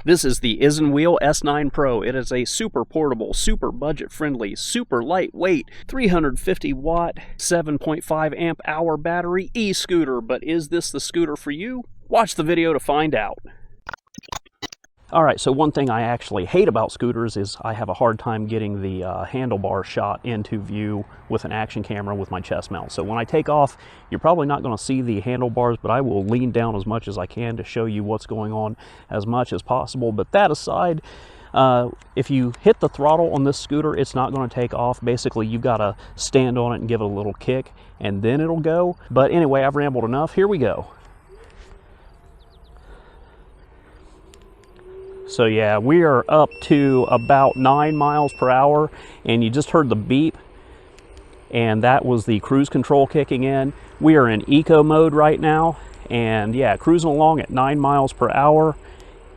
This is the Isinwheel S9 Pro. It is a super portable, super budget-friendly, super lightweight, 350 watt, 7.5 amp hour battery e-scooter. But is this the scooter for you? Watch the video to find out. All right, so one thing I actually hate about scooters is I have a hard time getting the handlebar shot into view with an action camera with my chest mount. So when I take off, you're probably not going to see the handlebars, but I will lean down as much as I can to show you what's going on as much as possible. But that aside, if you hit the throttle on this scooter, it's not going to take off. Basically, you've got to stand on it and give it a little kick, and then it'll go. But anyway, I've rambled enough. Here we go. So yeah, we are up to about 9 miles per hour, and you just heard the beep, and that was the cruise control kicking in. We are in eco mode right now, and yeah, cruising along at 9 miles per hour,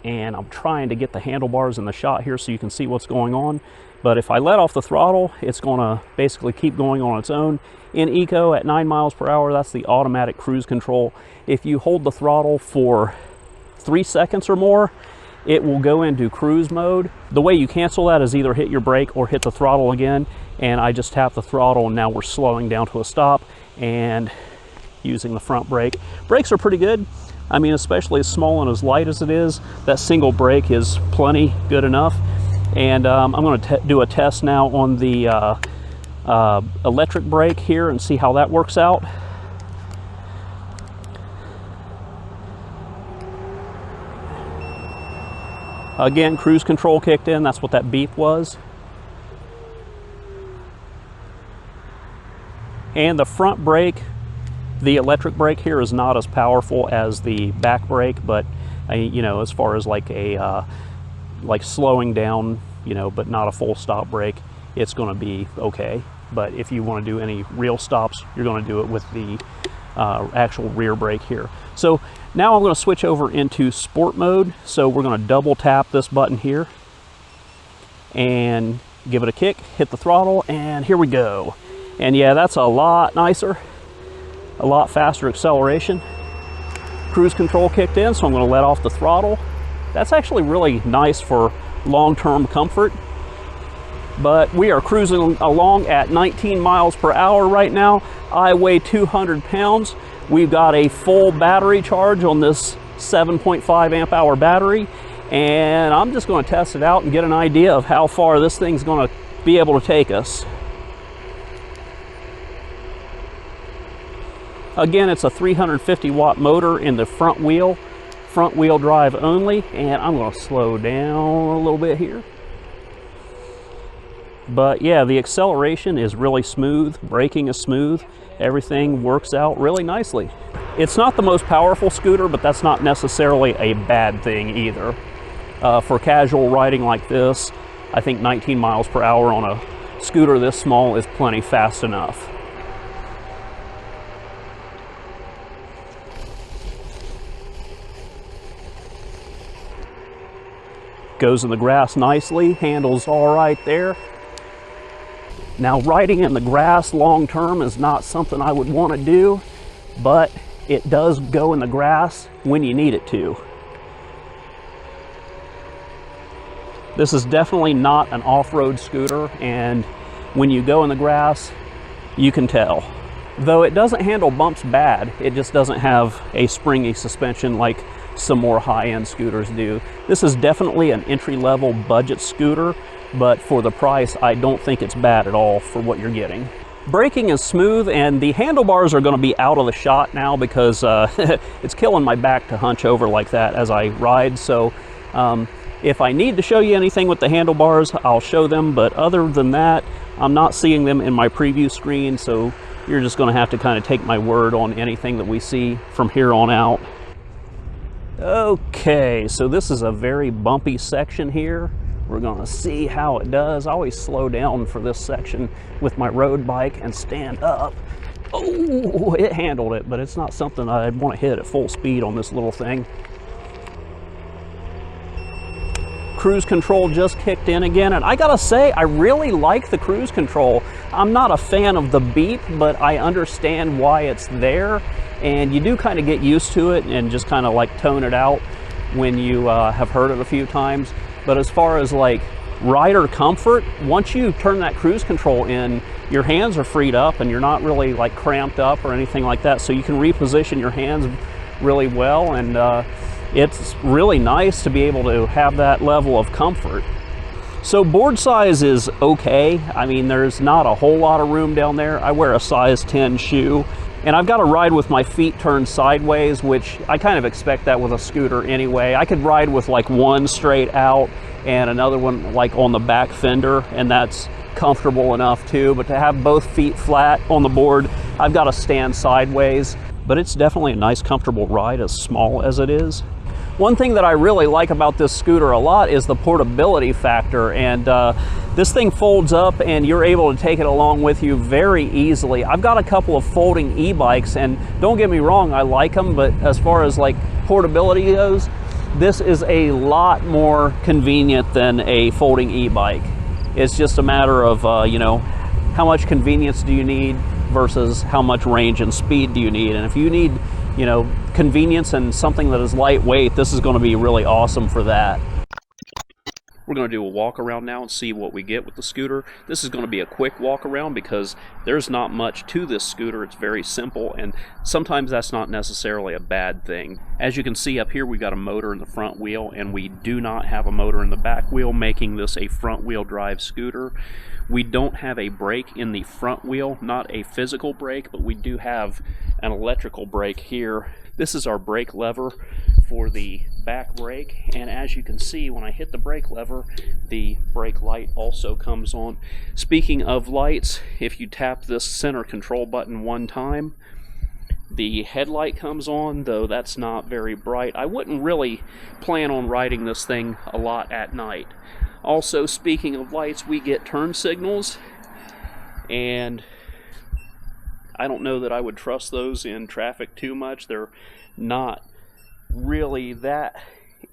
and I'm trying to get the handlebars in the shot here so you can see what's going on. But if I let off the throttle, it's going to basically keep going on its own. In eco at 9 miles per hour, that's the automatic cruise control. If you hold the throttle for 3 seconds or more, it will go into cruise mode. The way you cancel that is either hit your brake or hit the throttle again, and I just tap the throttle and now we're slowing down to a stop and using the front brake. Brakes are pretty good. I mean, especially as small and as light as it is, that single brake is plenty good enough. And I'm going to do a test now on the electric brake here and see how that works out. Again, cruise control kicked in. That's what that beep was. And the front brake, the electric brake here is not as powerful as the back brake, but you know, as far as like a like slowing down, you know, but not a full stop brake, it's going to be okay. But if you want to do any real stops, you're going to do it with the actual rear brake here. So now I'm going to switch over into sport mode. So we're going to double tap this button here and give it a kick, hit the throttle, and here we go. And yeah, that's a lot nicer, a lot faster acceleration. Cruise control kicked in, so I'm going to let off the throttle. That's actually really nice for long-term comfort. But we are cruising along at 19 miles per hour right now. I weigh 200 pounds. We've got a full battery charge on this 7.5 amp hour battery, and I'm just going to test it out and get an idea of how far this thing's going to be able to take us. Again, it's a 350 watt motor in the front wheel drive only, and I'm going to slow down a little bit here. But yeah, the acceleration is really smooth, braking is smooth, everything works out really nicely. It's not the most powerful scooter, but that's not necessarily a bad thing either. For casual riding like this, I think 19 miles per hour on a scooter this small is plenty fast enough. Goes in the grass nicely, handles all right there. Now, riding in the grass long term is not something I would want to do, but it does go in the grass when you need it to. This is definitely not an off-road scooter, and when you go in the grass, you can tell. Though it doesn't handle bumps bad, it just doesn't have a springy suspension like some more high-end scooters do. This is definitely an entry-level budget scooter, but for the price, I don't think it's bad at all for what you're getting. Braking is smooth, and the handlebars are going to be out of the shot now because it's killing my back to hunch over like that as I ride. So if I need to show you anything with the handlebars, I'll show them, but other than that, I'm not seeing them in my preview screen, so you're just going to have to kind of take my word on anything that we see from here on out. Okay, so this is a very bumpy section here. We're going to see how it does. I always slow down for this section with my road bike and stand up. Oh, it handled it, but it's not something I'd want to hit at full speed on this little thing. Cruise control just kicked in again, and I gotta say, I really like the cruise control. I'm not a fan of the beep, but I understand why it's there, and you do kind of get used to it and just kind of like tone it out. when you have heard it a few times. But as far as like rider comfort, once you turn that cruise control in, your hands are freed up and you're not really like cramped up or anything like that. So you can reposition your hands really well, and it's really nice to be able to have that level of comfort. So board size is okay. I mean, there's not a whole lot of room down there. I wear a size 10 shoe, and I've got to ride with my feet turned sideways, which I kind of expect that with a scooter anyway. I could ride with like one straight out and another one like on the back fender, and that's comfortable enough too. But to have both feet flat on the board, I've got to stand sideways. But it's definitely a nice, comfortable ride, as small as it is. One thing that I really like about this scooter a lot is the portability factor, and this thing folds up and you're able to take it along with you very easily. I've got a couple of folding e-bikes, and don't get me wrong, I like them, but as far as like portability goes, this is a lot more convenient than a folding e-bike. It's just a matter of, you know, how much convenience do you need versus how much range and speed do you need. And if you need, you know, convenience and something that is lightweight, this is going to be really awesome for that. We're going to do a walk around now and see what we get with the scooter. This is going to be a quick walk around because there's not much to this scooter. It's very simple, and sometimes that's not necessarily a bad thing. As you can see up here, we've got a motor in the front wheel, and we do not have a motor in the back wheel, making this a front wheel drive scooter. We don't have a brake in the front wheel, not a physical brake, but we do have an electrical brake here. This is our brake lever for the back brake, and as you can see, when I hit the brake lever, the brake light also comes on. Speaking of lights, if you tap this center control button one time, the headlight comes on, though that's not very bright. I wouldn't really plan on riding this thing a lot at night. Also, speaking of lights, we get turn signals, and I don't know that I would trust those in traffic too much. They're not really that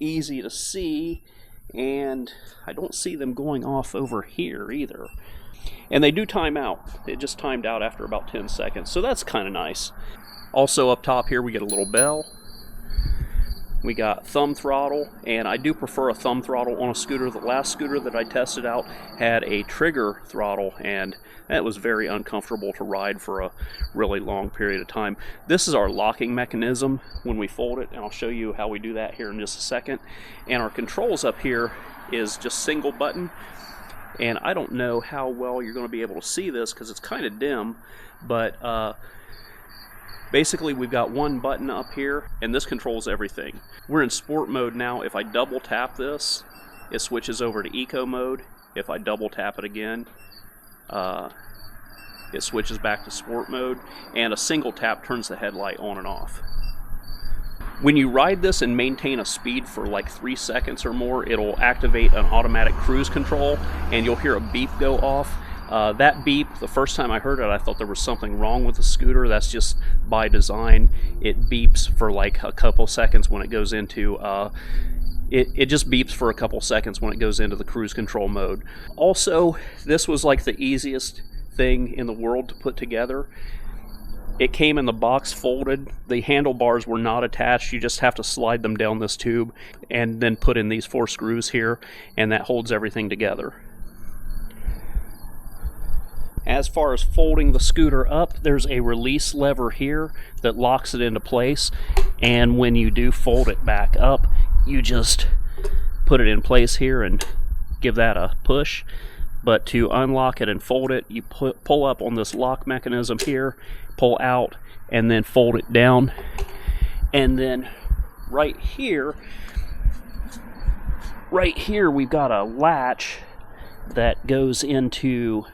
easy to see, and I don't see them going off over here either. And they do time out. It just timed out after about 10 seconds, so that's kind of nice. Also up top here we get a little bell. We got thumb throttle, and I do prefer a thumb throttle on a scooter. The last scooter that I tested out had a trigger throttle, and that was very uncomfortable to ride for a really long period of time. This is our locking mechanism when we fold it, and I'll show you how we do that here in just a second. And our controls up here is just single button, and I don't know how well you're going to be able to see this because it's kind of dim, but basically, we've got one button up here, and this controls everything. We're in sport mode now. If I double tap this, it switches over to eco mode. If I double tap it again, it switches back to sport mode, and a single tap turns the headlight on and off. When you ride this and maintain a speed for like 3 seconds or more, it'll activate an automatic cruise control, and you'll hear a beep go off. That beep, the first time I heard it, I thought there was something wrong with the scooter. That's just by design. It beeps for like a couple seconds when it goes into, it just beeps for a couple seconds when it goes into the cruise control mode. Also, this was like the easiest thing in the world to put together. It came in the box folded. The handlebars were not attached. You just have to slide them down this tube and then put in these 4 screws here, and that holds everything together. As far as folding the scooter up, there's a release lever here that locks it into place, and when you do fold it back up, you just put it in place here and give that a push. But to unlock it and fold it, you pull up on this lock mechanism here, pull out, and then fold it down. And then right here we've got a latch that goes into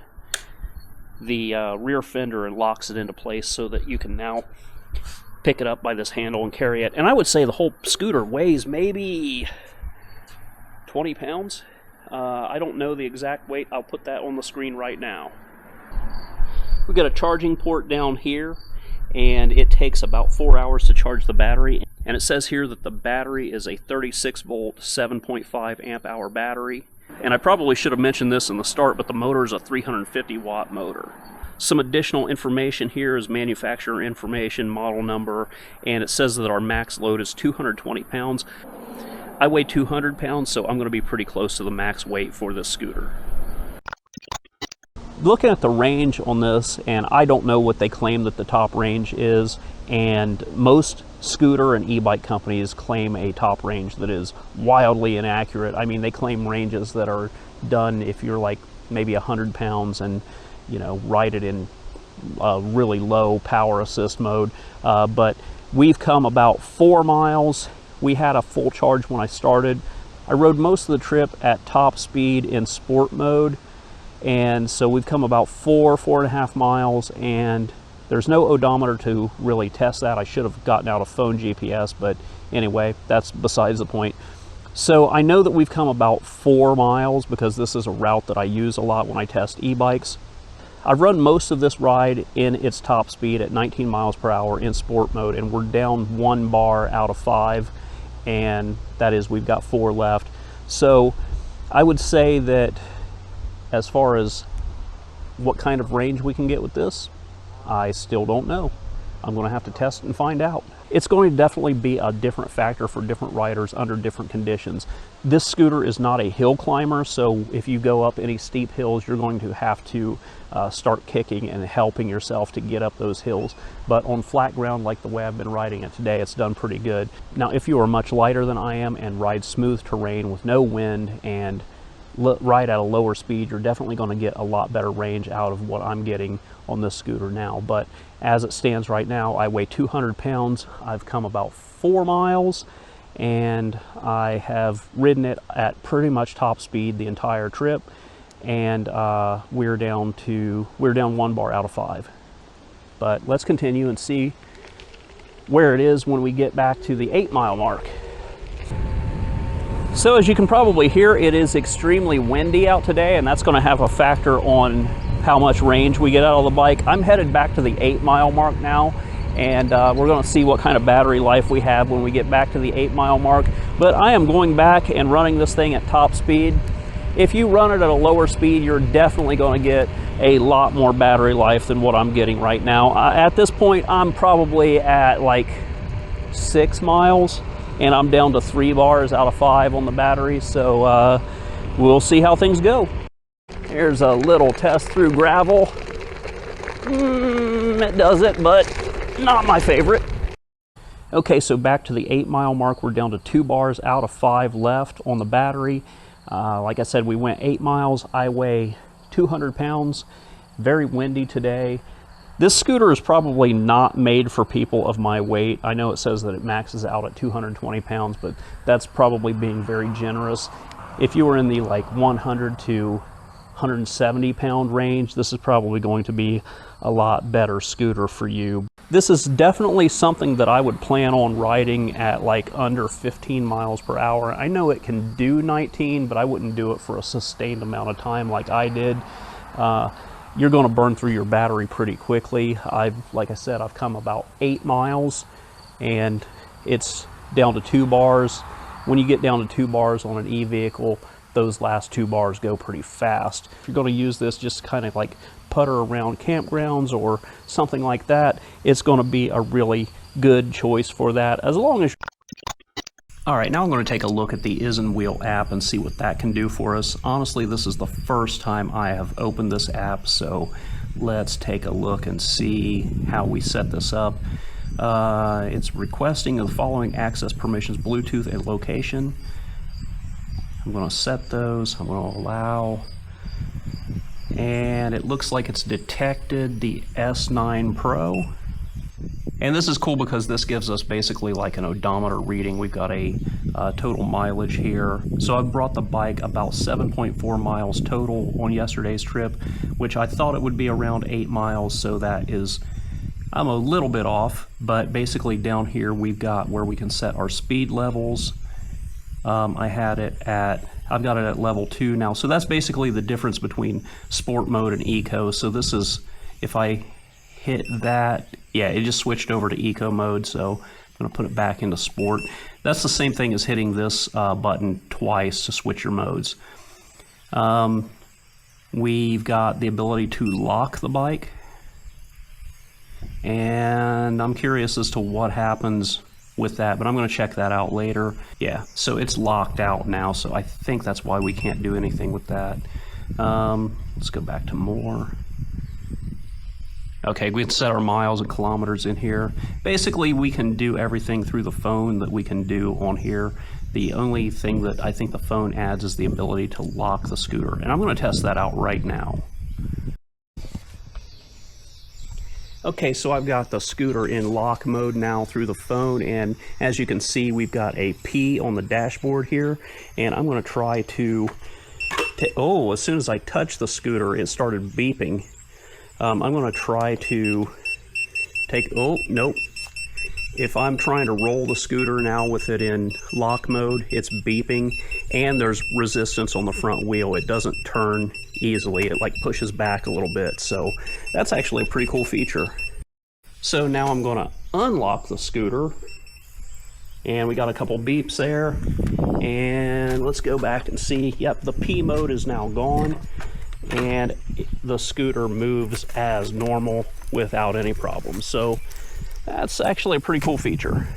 the rear fender and locks it into place so that you can now pick it up by this handle and carry it. And I would say the whole scooter weighs maybe 20 pounds. I don't know the exact weight. I'll put that on the screen right now. We've got a charging port down here, and it takes about 4 hours to charge the battery. And it says here that the battery is a 36 volt 7.5 amp hour battery. And I probably should have mentioned this in the start, but the motor is a 350 watt motor. Some additional information here is manufacturer information, model number, and it says that our max load is 220 pounds. I weigh 200 pounds, so I'm going to be pretty close to the max weight for this scooter. Looking at the range on this, and I don't know what they claim that the top range is, and most scooter and e-bike companies claim a top range that is wildly inaccurate. I mean, they claim ranges that are done if you're like maybe 100 pounds and, you know, ride it in really low power assist mode. But we've come about 4 miles. We had a full charge when I started. I rode most of the trip at top speed in sport mode. And so we've come about 4.5 miles, and there's no odometer to really test that. I should have gotten out a phone GPS, but anyway, that's besides the point. So I know that we've come about 4 miles because this is a route that I use a lot when I test e-bikes. I've run most of this ride in its top speed at 19 miles per hour in sport mode, and we're down 1 bar out of 5, and that is we've got 4 left. So I would say that as far as what kind of range we can get with this, I still don't know. I'm going to have to test and find out. It's going to definitely be a different factor for different riders under different conditions. This scooter is not a hill climber, so if you go up any steep hills, you're going to have to start kicking and helping yourself to get up those hills. But on flat ground like the way I've been riding it today, it's done pretty good. Now, if you are much lighter than I am and ride smooth terrain with no wind and ride at a lower speed, you're definitely going to get a lot better range out of what I'm getting on this scooter now. But as it stands right now, I weigh 200 pounds. I've come about 4 miles, and I have ridden it at pretty much top speed the entire trip, and we're down 1 bar out of 5. But let's continue and see where it is when we get back to the 8 mile mark. So as you can probably hear, it is extremely windy out today, and that's going to have a factor on how much range we get out of the bike. I'm headed back to the 8 mile mark now, and we're going to see what kind of battery life we have when we get back to the 8 mile mark. But I am going back and running this thing at top speed. If you run it at a lower speed, you're definitely going to get a lot more battery life than what I'm getting right now. At this point, I'm probably at like 6 miles. And I'm down to 3 bars out of 5 on the battery, so we'll see how things go. Here's a little test through gravel. It does it, but not my favorite. Okay, so back to the 8 mile mark. We're down to 2 bars out of 5 left on the battery. Like I said, we went 8 miles. I weigh 200 pounds. Very windy today. This scooter is probably not made for people of my weight. I know it says that it maxes out at 220 pounds, but that's probably being very generous. If you were in the like 100 to 170 pound range, this is probably going to be a lot better scooter for you. This is definitely something that I would plan on riding at like under 15 miles per hour. I know it can do 19, but I wouldn't do it for a sustained amount of time like I did. You're going to burn through your battery pretty quickly. Like I said, I've come about 8 miles, and it's down to 2 bars. When you get down to 2 bars on an e-vehicle, those last 2 bars go pretty fast. If you're going to use this just kind of like putter around campgrounds or something like that, it's going to be a really good choice for that, as long as All right, now I'm going to take a look at the Isinwheel app and see what that can do for us. Honestly, this is the first time I have opened this app, so let's take a look and see how we set this up. It's requesting the following access permissions: Bluetooth and location. I'm going to set those. I'm going to allow. And it looks like it's detected the S9 Pro. And this is cool because this gives us basically like an odometer reading. We've got a total mileage here. So I brought the bike about 7.4 miles total on yesterday's trip, which I thought it would be around 8 miles. So that is, I'm a little bit off, but basically down here we've got where we can set our speed levels. I've got it at level 2 now. So that's basically the difference between sport mode and eco. So this is, if I hit that, yeah, it just switched over to eco mode, so I'm going to put it back into sport. That's the same thing as hitting this button twice to switch your modes. We've got the ability to lock the bike, and I'm curious as to what happens with that, but I'm going to check that out later. Yeah, so it's locked out now, so I think that's why we can't do anything with that. Let's go back to more. Okay, we can set our miles and kilometers in here. Basically, we can do everything through the phone that we can do on here. The only thing that I think the phone adds is the ability to lock the scooter, and I'm going to test that out right now. Okay, so I've got the scooter in lock mode now through the phone, and as you can see, we've got a P on the dashboard here, and I'm going to try to... Oh, as soon as I touched the scooter, it started beeping. I'm going to try to take... Oh, nope. If I'm trying to roll the scooter now with it in lock mode, it's beeping, and there's resistance on the front wheel. It doesn't turn easily. It like pushes back a little bit, so that's actually a pretty cool feature. So now I'm going to unlock the scooter, and we got a couple beeps there, and let's go back and see. Yep, the P mode is now gone, and the scooter moves as normal without any problems. So that's actually a pretty cool feature.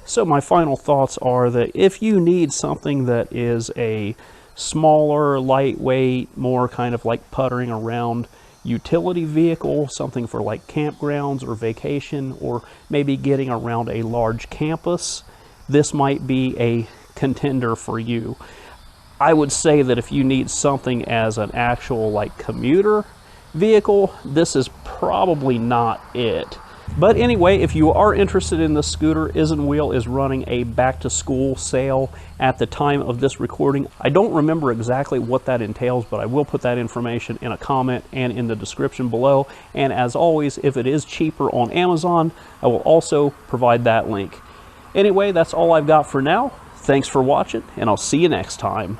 So my final thoughts are that if you need something that is a smaller, lightweight, more kind of like puttering around utility vehicle, something for like campgrounds or vacation, or maybe getting around a large campus, this might be a contender for you. I would say that if you need something as an actual like commuter vehicle, this is probably not it. But anyway, if you are interested in this scooter, Isinwheel is running a back to school sale at the time of this recording. I don't remember exactly what that entails, but I will put that information in a comment and in the description below. And as always, if it is cheaper on Amazon, I will also provide that link. Anyway, that's all I've got for now. Thanks for watching, and I'll see you next time.